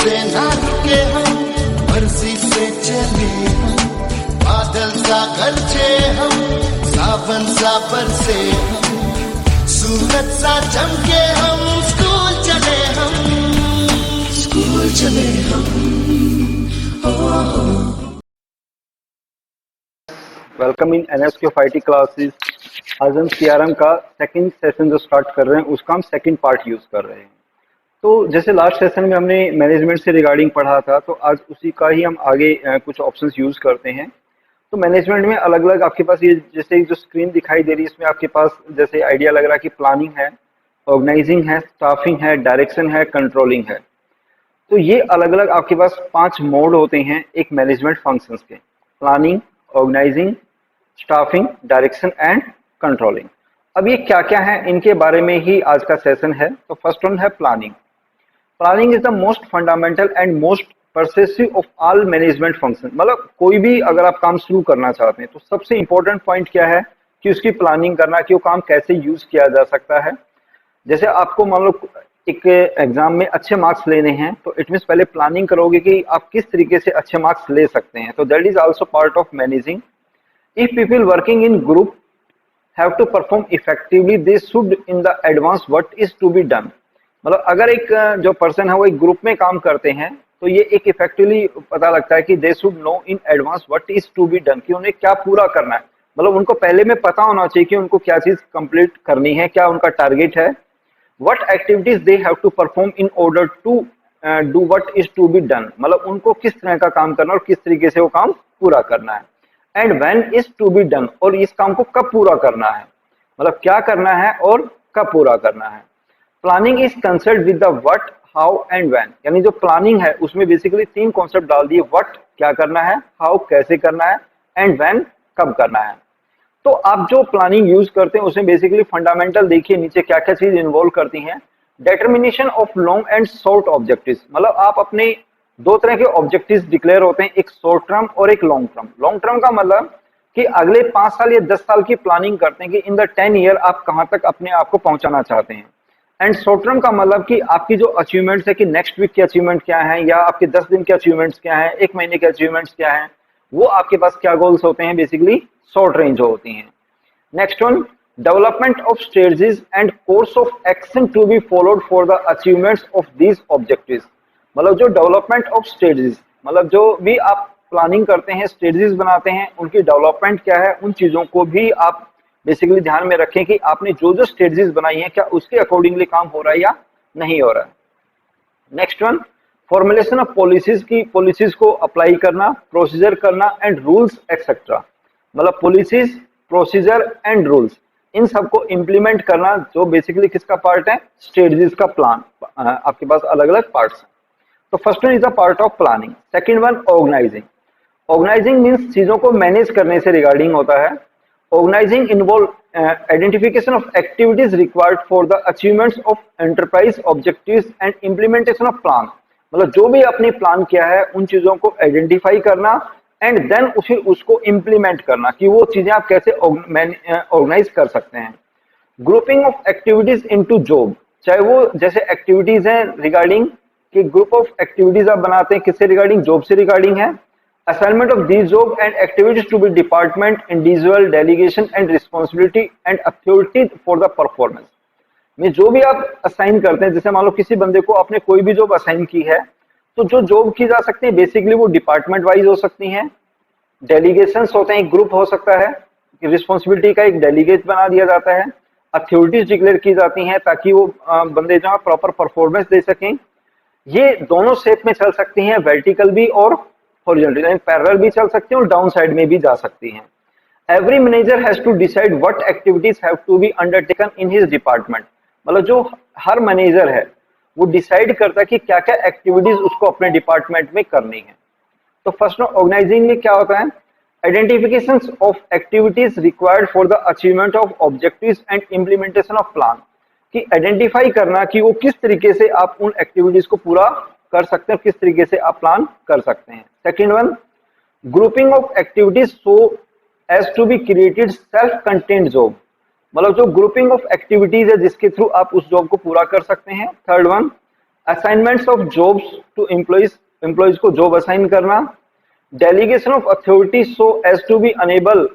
से ना रुके हम, मर्जी से चले हम, बादल सा गरजे हम, सावन सा बरसे हम, सूरज सा चमके हम, स्कूल चले हम, स्कूल चले हम। Welcome in NSQFIT classes. आज हम CRM का सेकंड सेशन जो स्टार्ट कर रहे हैं उसका हम सेकंड पार्ट यूज कर रहे हैं। तो जैसे लास्ट सेशन में हमने मैनेजमेंट से रिगार्डिंग पढ़ा था, तो आज उसी का ही हम आगे कुछ ऑप्शंस यूज करते हैं। तो मैनेजमेंट में अलग अलग आपके पास ये जैसे जो स्क्रीन दिखाई दे रही है, इसमें आपके पास जैसे आइडिया लग रहा है कि प्लानिंग है, ऑर्गेनाइजिंग है, स्टाफिंग है, डायरेक्शन है, कंट्रोलिंग है। तो ये अलग अलग आपके पास 5 मोड होते हैं एक मैनेजमेंट फंक्शंस के: planning, organising, staffing, direction and controlling. अब ये क्या क्या है, इनके बारे में ही आज का सेशन है। तो फर्स्ट वन है planning. Planning is the most fundamental and most pervasive of all management function. मतलब कोई भी अगर आप काम शुरू करना चाहते हैं तो सबसे इंपॉर्टेंट पॉइंट क्या है कि उसकी प्लानिंग करना, कि वो काम कैसे यूज किया जा सकता है। जैसे आपको मान लो एक एग्जाम में अच्छे मार्क्स लेने हैं, तो इट मीन्स पहले प्लानिंग करोगे कि आप किस तरीके से अच्छे मार्क्स ले सकते हैं। तो that is also part of managing. If people working in group have to perform effectively, they should in the advance what is to be done। मतलब अगर एक जो पर्सन है वो एक ग्रुप में काम करते हैं, तो ये एक इफेक्टिवली पता लगता है कि they should know in advance what is to be done, कि उन्हें क्या पूरा करना है। मतलब उनको पहले में पता होना चाहिए कि उनको क्या चीज कंप्लीट करनी है, क्या उनका टारगेट है, what activities they have to perform in order to do what is to be done. मतलब उनको किस तरह का काम करना और किस तरीके से वो काम पूरा करना है। And when is to be done, और इस काम को कब पूरा करना है, मतलब क्या करना है और कब पूरा करना है। Planning is concern with the what, how and when. यानी जो प्लानिंग है उसमें बेसिकली 3 कॉन्सेप्ट डाल दिए: व्हाट क्या करना है, हाउ कैसे करना है, एंड व्हेन कब करना है। तो आप जो प्लानिंग यूज करते हैं उसमें बेसिकली फंडामेंटल देखिए नीचे क्या क्या चीज इन्वॉल्व करती हैं। Determination of long and short objectives. मतलब आप अपने 2 तरह के ऑब्जेक्टिव्स डिक्लेयर होते हैं, एक शॉर्ट टर्म और एक लॉन्ग टर्म। लॉन्ग टर्म का मतलब कि अगले 5 साल या 10 साल की प्लानिंग करते हैं कि इन द 10 ईयर आप कहां तक अपने आप को पहुंचाना चाहते हैं। एंड शॉर्ट टर्म का मतलब कि आपकी जो अचीवमेंट्स है कि नेक्स्ट वीक के अचीवमेंट क्या है, या आपके 10 दिन के अचीवमेंट्स क्या है, 1 महीने के अचीवमेंट्स क्या है, वो आपके पास क्या गोल्स होते हैं, बेसिकली शॉर्ट रेंज होती हैं। Next one, development of strategies and course of action to be followed for the achievements of these objectives. मतलब जो डेवलपमेंट ऑफ स्ट्रेटजीज, मतलब जो भी आप प्लानिंग करते हैं, स्ट्रेटजीज बनाते हैं, उनकी डेवलपमेंट क्या है, उन चीजों को भी आप बेसिकली ध्यान में रखें कि आपने जो जो स्ट्रेटजीज बनाई हैं क्या उसके अकॉर्डिंगली काम हो रहा है या नहीं हो रहा है। Next one, formulation of policies, की पॉलिसीज को अप्लाई करना, प्रोसीजर करना एंड रूल्स एक्सेट्रा। मतलब पॉलिसीज, प्रोसीजर एंड रूल्स, इन सबको इंप्लीमेंट करना, जो बेसिकली किसका पार्ट है, स्ट्रेटजीज का प्लान। आपके पास अलग अलग पार्ट्स हैं। तो first one is the part of planning. Second one, organising. Organising means चीजों को मैनेज करने से रिगार्डिंग होता है। Organising involve identification of activities required for the achievements of enterprise objectives and implementation of plan. मतलब जो भी आपने प्लान किया है उन चीजों को आइडेंटिफाई करना एंड देन उसे उसको इंप्लीमेंट करना, कि वो चीजें आप कैसे ऑर्गेनाइज कर सकते हैं। Grouping of activities into job, चाहे वो जैसे एक्टिविटीज हैं रिगार्डिंग कि ग्रुप ऑफ एक्टिविटीज आप बनाते हैं, किससे रिगार्डिंग, जॉब से रिगार्डिंग है। Assignment of these job and activities to be department, individual, delegation and responsibility and authority for the performance. में जो भी आप असाइन करते हैं, जैसे मान लो किसी बंदे को आपने कोई भी जॉब असाइन की है, तो जो जॉब की जा सकती है बेसिकली वो डिपार्टमेंट वाइज हो सकती हैं, डेलीगेशंस होते हैं, एक ग्रुप हो सकता है, रिस्पॉन्सिबिलिटी का एक डेलीगेट बना दिया जाता है, अथॉरिटीज डिक्लेयर की जाती हैं ताकि वो बंदे जो है प्रॉपर परफॉर्मेंस दे सकें। ये दोनों शेप में चल सकती हैं, वर्टिकल भी और हॉरिजॉन्टल, यानी पैरेलल भी चल सकती हैं और डाउन साइड में भी जा सकती हैं। Every manager has to decide what activities have to be undertaken in his department. मतलब जो हर मैनेजर है वो डिसाइड करता है कि क्या क्या एक्टिविटीज उसको अपने डिपार्टमेंट में करनी है। तो फर्स्ट ऑर्गेनाइजिंग में क्या होता है, identification of activities required for the achievement of objectives and implementation of plan, कि आइडेंटिफाई करना कि वो किस तरीके से आप उन एक्टिविटीज को पूरा कर सकते हैं, किस तरीके से आप प्लान कर सकते हैं। Second one, grouping of activities so as to be created self content job. मतलब जो ग्रुपिंग ऑफ एक्टिविटीज है जिसके थ्रू आप उस जॉब को पूरा कर सकते हैं। Third one, assignments of jobs to employees को जॉब असाइन करना, delegation of authority so as to be enable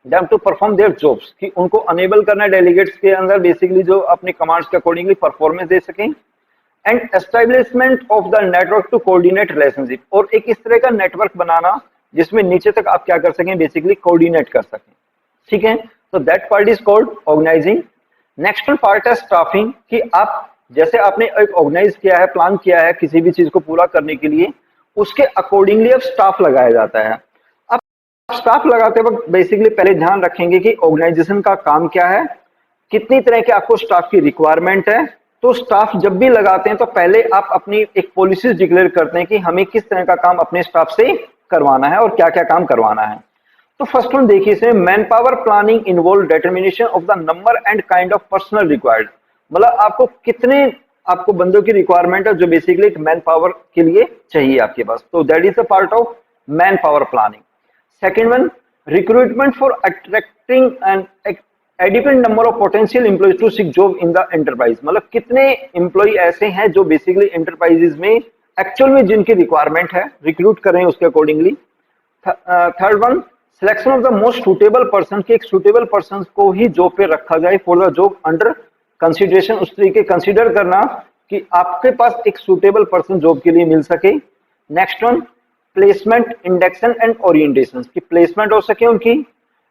them to perform their jobs, कि उनको अनेबल करना डेलीगेट्स के अंदर बेसिकली जो अपने कमांड्स के अकॉर्डिंगली परफॉर्मेंस दे सकें, and establishment of the network to coordinate relationship, और एक इस तरह का नेटवर्क बनाना जिसमें नीचे तक आप क्या कर सकें, बेसिकली कोऑर्डिनेट कर सकें। ठीक है, तो that part is called organising. Next part है स्टाफिंग, कि आप जैसे आपने एक ऑर्गेनाइज किया है, प्लान किया है किसी भी चीज को पूरा करने के लिए, उसके अकॉर्डिंगली अब स्टाफ लगाया जाता है। अब स्टाफ लगाते वक्त बेसिकली पहले ध्यान रखेंगे कि ऑर्गेनाइजेशन का काम क्या है, कितनी तरह के आपको स्टाफ की रिक्वायरमेंट है। तो स्टाफ जब भी लगाते हैं तो पहले आप अपनी एक पॉलिसीज डिक्लेयर करते हैं कि हमें किस तरह का काम अपने स्टाफ से करवाना है और क्या क्या काम करवाना है। तो फर्स्ट वन देखिए इसमें, man power planning involve determination of the number and kind of personal required, मतलब आपको कितने आपको बंदों की रिक्वायरमेंट है जो बेसिकली एक मैन पावर के लिए चाहिए आपके पास, तो that is the part of manpower planning. Second one, recruitment for attracting and adequate number of potential employees to seek job in the enterprise, मतलब कितने एम्प्लॉय ऐसे हैं जो बेसिकली एंटरप्राइजेज में एक्चुअल में जिनकी रिक्वायरमेंट है, रिक्रूट करें उसके accordingly. Third one, selection of the most suitable person, कि एक सुटेबल पर्सन को ही जॉब पे रखा जाए for the job under consideration, उस तरीके कंसिडर करना कि आपके पास एक सुटेबल पर्सन जॉब के लिए मिल सके। Next one, placement, induction and orientation, की प्लेसमेंट हो सके उनकी,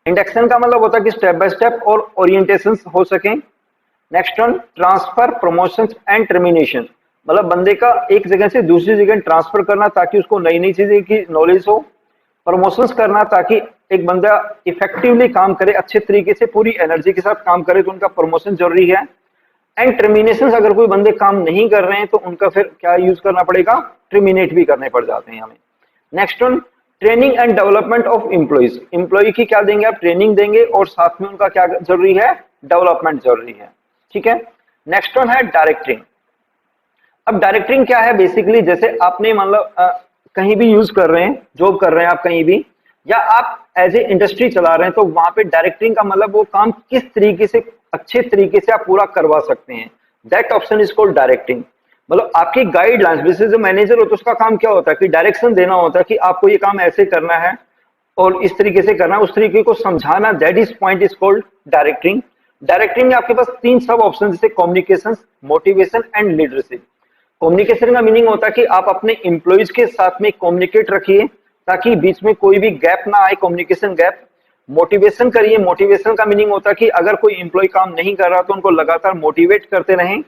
इंडेक्शन का मतलब होता है कि स्टेप बाय स्टेप, और ओरिएंटेशन हो सके। Next one, transfer, promotion and termination, मतलब बंदे का एक जगह से दूसरी जगह ट्रांसफर करना ताकि उसको नई नई चीजें की नॉलेज हो, प्रमोशंस करना ताकि एक बंदा इफेक्टिवली काम करे, अच्छे तरीके से पूरी एनर्जी के साथ काम करे, तो उनका प्रमोशन जरूरी है। एंड टर्मिनेशन, अगर कोई बंदे काम नहीं कर रहे हैं तो उनका फिर क्या यूज करना पड़ेगा, टर्मिनेट भी करने पड़ जाते हैं हमें। Next one, training and development of employees, employee की क्या देंगे आप, ट्रेनिंग देंगे, और साथ में उनका क्या जरूरी है, डेवलपमेंट जरूरी है। ठीक है, नेक्स्ट वन है डायरेक्टिंग। अब डायरेक्टिंग क्या है, बेसिकली जैसे आपने मतलब कहीं भी यूज कर रहे हैं, जॉब कर रहे हैं आप कहीं भी, या आप एज ए इंडस्ट्री चला रहे हैं, तो वहां पे डायरेक्टिंग का मतलब वो काम किस तरीके से अच्छे तरीके से आप पूरा करवा सकते हैं, that option is called directing. मतलब आपकी गाइडलाइंस, जैसे जो मैनेजर होता है उसका काम क्या होता है कि डायरेक्शन देना होता है कि आपको ये काम ऐसे करना है और इस तरीके से करना है, उस तरीके को समझाना, that is point is called directing. Directing में आपके पास तीन सब ऑप्शन, जैसे communication, motivation and leadership. Communication का मीनिंग होता है कि आप अपने एम्प्लॉइज के साथ में कम्युनिकेट रखिए ताकि बीच में कोई भी गैप ना आए, कम्युनिकेशन गैप। मोटिवेशन करिए, मोटिवेशन का मीनिंग होता है कि अगर कोई एम्प्लॉय काम नहीं कर रहा तो उनको लगातार मोटिवेट करते रहें।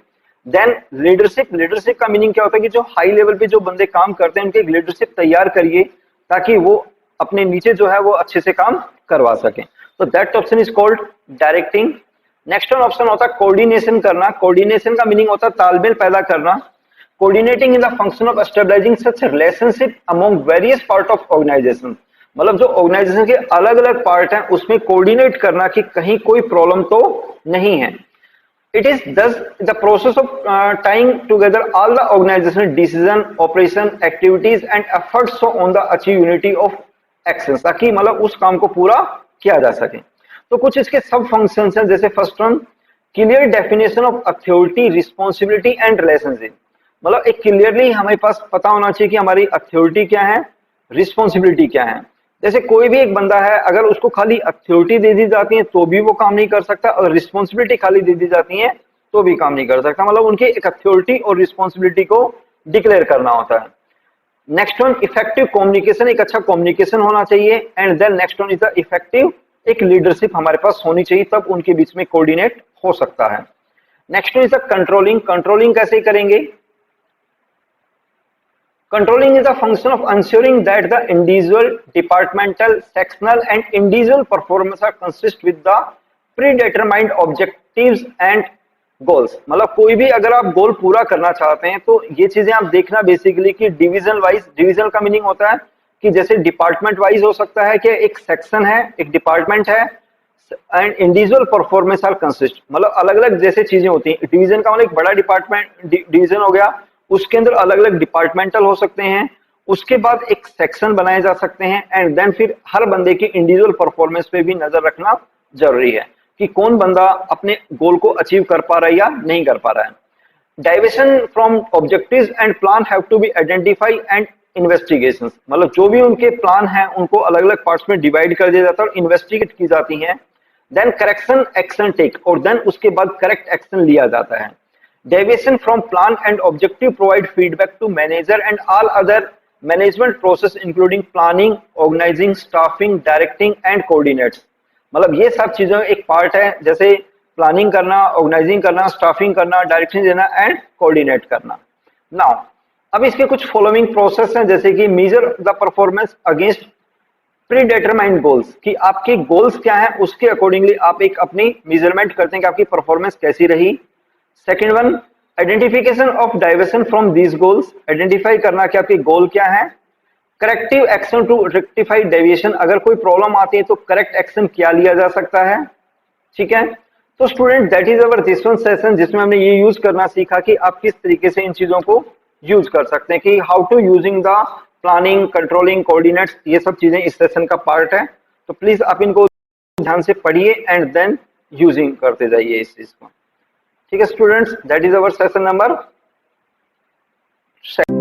देन लीडरशिप, लीडरशिप का मीनिंग क्या होता है कि जो हाई लेवल पे जो बंदे काम करते हैं उनकी एक लीडरशिप तैयार करिए ताकि वो अपने नीचे जो है वो अच्छे से काम करवा सकें, तो that option is called directing. Next one option होता है कोऑर्डिनेशन करना। कोऑर्डिनेशन का मीनिंग होता है तालमेल पैदा करना, coordinating in the function of stabilising such relationship among various part of organisation, मतलब जो ऑर्गेनाइजेशन के अलग अलग पार्ट हैं उसमें कोऑर्डिनेट करना कि कहीं कोई प्रॉब्लम तो नहीं है। It is thus the process of tying together all the organizational decision, operation, activities and efforts so on the achieve unity of actions, ताकि मतलब उस काम को पूरा किया जा सके। तो कुछ इसके सब फंक्शंस हैं, जैसे first one, clear definition of authority, responsibility and relationship, मतलब एक क्लियरली हमारे पास पता होना चाहिए कि हमारी अथॉरिटी क्या है, रिस्पॉन्सिबिलिटी क्या है। जैसे कोई भी एक बंदा है, अगर उसको खाली अथॉरिटी दे दी जाती है तो भी वो काम नहीं कर सकता, और रिस्पॉन्सिबिलिटी खाली दे दी जाती है तो भी काम नहीं कर सकता, मतलब उनकी एक अथॉरिटी और रिस्पॉन्सिबिलिटी को डिक्लेयर करना होता है। नेक्स्ट वन, इफेक्टिव कम्युनिकेशन, एक अच्छा कम्युनिकेशन होना चाहिए। And then next one is the effective, एक लीडरशिप हमारे पास होनी चाहिए, तब उनके बीच में कोऑर्डिनेट हो सकता है। Next one is the controlling. Controlling कैसे करेंगे, controlling is a function of ensuring that the individual, departmental, sectional and individual performance are consistent with the predetermined objectives and goals, मतलब कोई भी अगर आप गोल पूरा करना चाहते हैं तो ये चीजें आप देखना बेसिकली कि डिवीजन वाइज, डिवीजन का मीनिंग होता है कि जैसे डिपार्टमेंट वाइज हो सकता है कि एक सेक्शन है, एक डिपार्टमेंट है, and individual performance are consist, मतलब अलग अलग जैसे चीजें होती हैं। डिवीजन का मतलब एक बड़ा डिपार्टमेंट डिवीजन हो गया, उसके अंदर अलग अलग डिपार्टमेंटल हो सकते हैं, उसके बाद एक सेक्शन बनाए जा सकते हैं, एंड देन फिर हर बंदे की इंडिविजुअल परफॉर्मेंस पे भी नजर रखना जरूरी है कि कौन बंदा अपने गोल को अचीव कर पा रहा है या नहीं कर पा रहा है। Deviation from objectives and plan have to be identify and investigations, मतलब जो भी उनके प्लान हैं उनको अलग अलग पार्ट्स में डिवाइड कर दिया जाता है और इन्वेस्टिगेट की जाती हैं। देन करेक्शन एक्शन टेक, और देन उसके बाद करेक्ट एक्शन लिया जाता है। Deviation from plan and objective provide feedback to manager and all other management process including planning, organising, staffing, directing and coordinates, मतलब ये सब चीजों एक पार्ट है, जैसे प्लानिंग करना, ऑर्गेनाइजिंग करना, स्टाफिंग करना, डायरेक्शन देना एंड कोऑर्डिनेट करना। नाउ अब इसके कुछ फॉलोइंग प्रोसेस हैं, जैसे कि measure the performance against pre determined goals, कि आपके गोल्स क्या है उसके अकॉर्डिंगली आप एक अपनी मेजरमेंट करते हैं कि आपकी परफॉर्मेंस कैसी रही। Second one, identification of diversion from these goals, identify करना कि आपके गोल क्या है। Corrective action to rectify deviation, अगर कोई प्रॉब्लम आती है तो करेक्ट एक्शन क्या लिया जा सकता है, ठीक है। तो student that is our this one session, जिसमें हमने ये यूज करना सीखा कि आप किस तरीके से इन चीजों को यूज कर सकते हैं, कि how to using the planning, controlling, coordinates, ये सब चीजें इस सेशन का पार्ट है। तो प्लीज आप इनको ध्यान से पढ़िए एंड देन यूजिंग करते जाइए इस चीज को, ठीक है students. That is our session number 7।